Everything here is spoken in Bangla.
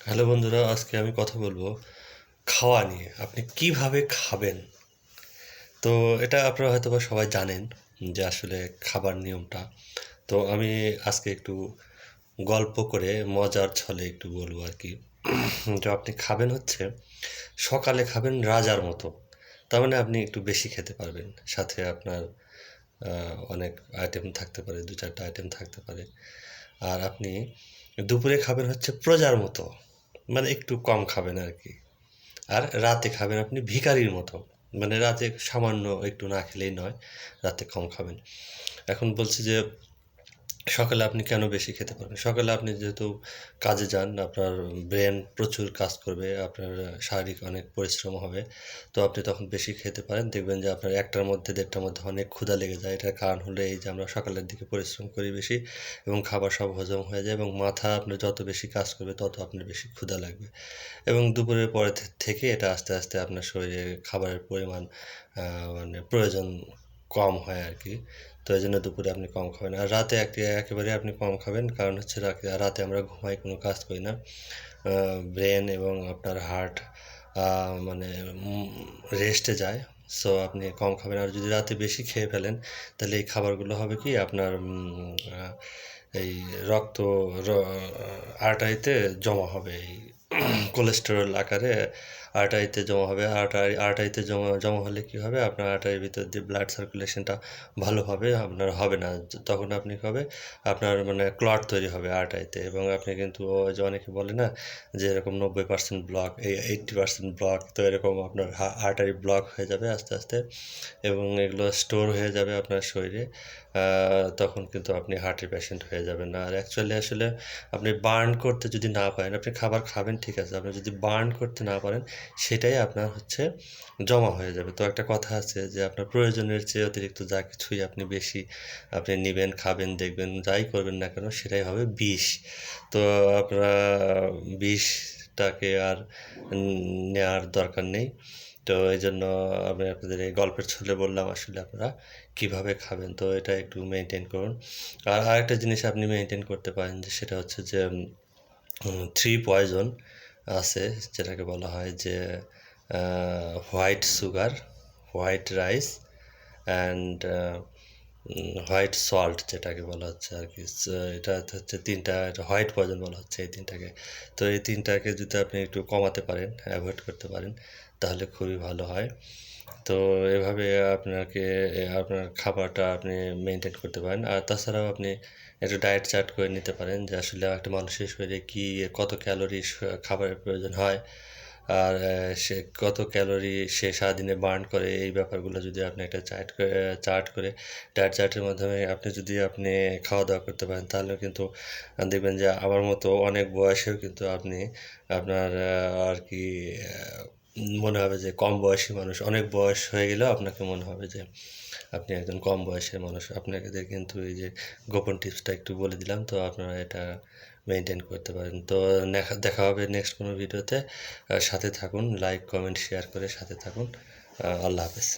হ্যালো বন্ধুরা, আজকে আমি কথা বলবো খাওয়া নিয়ে। আপনি কিভাবে খাবেন? তো এটা আপনারা হয়তোবা সবাই জানেন যে আসলে খাবার নিয়মটা। তো আমি আজকে একটু গল্প করে মজার ছলে একটু বলবো আরকি। তো আপনি খাবেন হচ্ছে সকালে খাবেন রাজার মতো। তার মানে আপনি একটু বেশি খেতে পারবেন। সাথে আপনার অনেক আইটেম থাকতে পারে, ২-৪ টা আইটেম থাকতে পারে। আর আপনি দুপুরে খাবেন হচ্ছে প্রজার মতো। মানে একটু কম খাবেন আরকি। আর রাতে খাবেন আপনি ভিখারির মতো। মানে রাতে সামান্য একটু না খেলেই নয়, রাতে কম খাবেন। এখন বলছি যে সকালে আপনি কেন বেশি খেতে পারবেন? সকালে আপনি যেহেতু কাজে যান, আপনার ব্রেন প্রচুর কাজ করবে, আপনার শারীরিক অনেক পরিশ্রম হবে। তো আপনি তখন বেশি খেতে পারেন। দেখবেন যে আপনার ১টার মধ্যে ১:৩০টার মধ্যে অনেক ক্ষুধা লেগে যায়। এটার কারণ হলো এই যে আমরা সকালের দিকে পরিশ্রম করি বেশি এবং খাবার সব হজম হয়ে যায় এবং মাথা আপনার যত বেশি কাজ করবে তত আপনার বেশি ক্ষুধা লাগবে। এবং দুপুরের পরে থেকে এটা আস্তে, আস্তে আপনার শরীরে খাবারের পরিমাণ আ মানে প্রয়োজন কম হয় আরকি। তো এজন্য দুপুরে আপনি কম খাবেন। আর রাতে একেবারেই আপনি কম খাবেন। কারণ হচ্ছে রাতে আমরা ঘুমাই, কোনো কাজ করি না। আ ব্রেন এবং আপনার হার্ট আ মানে উম রেস্টে যায়। সো আপনি কম খাবেন। আর যদি রাতে বেশি খেয়ে ফেলেন, তাহলে এই খাবারগুলো হবে কি আপনার আ এই রক্ত র আর্টারিতে জমা হবে। এই কোলেস্টেরল আকারে আর্টারিতে জমা হবে। আর্টারিতে জমা জমা হলে কি হবে? আপনার আর্টারির ভিতর দিয়ে ব্লাড সার্কুলেশনটা ভালোভাবে আপনার হবে না। তখন আপনি কি হবে? আপনার মানে ক্লট তৈরি হবে আর্টারিতে এবং আপনি কিন্তু ওই যে অনেকে বলে না? যে এরকম ৯০% ব্লক, এই 80% ব্লক। তো এরকম আপনার আর্টারি ব্লক হয়ে যাবে আস্তে, আস্তে এবং এগুলো স্টোর হয়ে যাবে আপনার শরীরে। আ তখন কিন্তু আপনি হার্টের পেশেন্ট হয়ে যাবেন। আর অ্যাকচুয়ালি আসলে আপনি বার্ন করতে যদি না পারেন, আপনি খাবার খাবেন ঠিক আছে। আপনি যদি বার্ন করতে না পারেন, সেটাই আপনার হচ্ছে জমা হয়ে যাবে। তো একটা কথা আছে যে আপনার প্রয়োজনের চেয়ে অতিরিক্ত যা কিছুই আপনি বেশি আপনি নিবেন, খাবেন, দেখবেন যাই করবেন না কেন সেটাই হবে বিষ। তো আপনারা বিষটাকে আর নেওয়ার দরকার নেই। তো এইজন্য আমি আপনাদের এই গল্পের ছলে বললাম আসলে আপনারা কিভাবে খাবেন। তো এটা একটু মেইনটেইন করুন। আর আরেকটা জিনিস আপনি মেইনটেইন করতে পারেন যে সেটা হচ্ছে যে 3 পয়জন আছে যেটাকে বলা হয় যে a white sugar, white rice and white salt যেটাকে বলা হচ্ছে আরকি। এটা হচ্ছে ৩ টা এটা হোয়াইট পয়জন বলা হচ্ছে এই ৩ টাকে। তো এই ৩ টাকে যদি আপনি একটু কমাতে পারেন, এভয়েড করতে পারেন, তাহলে খুবই ভালো হয়। তো এভাবে আপনার খাবারটা আপনি মেইনটেইন করতে পারেন। আর তাছাড়াও আপনি একটু ডায়েট চার্ট করে নিতে পারেন যে আসলে একটা মানুষের শরীরে কত ক্যালোরি খাবারের প্রয়োজন হয়। আর সে কত ক্যালোরি সে সারাদিনে বার্ন করে এই ব্যাপারগুলো যদি আপনি একটা চার্ট করে ডায়েট চার্টের মাধ্যমে আপনি খাওয়া-দাওয়া করতে পারেন তাহলেও কিন্তু দেখবেন যে আমার মতো অনেক বয়সেও কিন্তু আপনি আপনার আরকি মনে হবে যে কম বয়সী মানুষ। অনেক বয়স হয়ে গেলেও আপনাকে মনে হবে যে আপনি একজন কম বয়সের মানুষ। আপনাদের কিন্তু এই যে গোপন টিপসটা একটু বলে দিলাম। তো আপনারা এটা মেইনটেইন করতে পারেন। তো দেখা হবে নেক্সট কোনো ভিডিওতে। সাথে থাকুন। লাইক, কমেন্ট, শেয়ার করে সাথে থাকুন। আল্লাহ হাফেজ।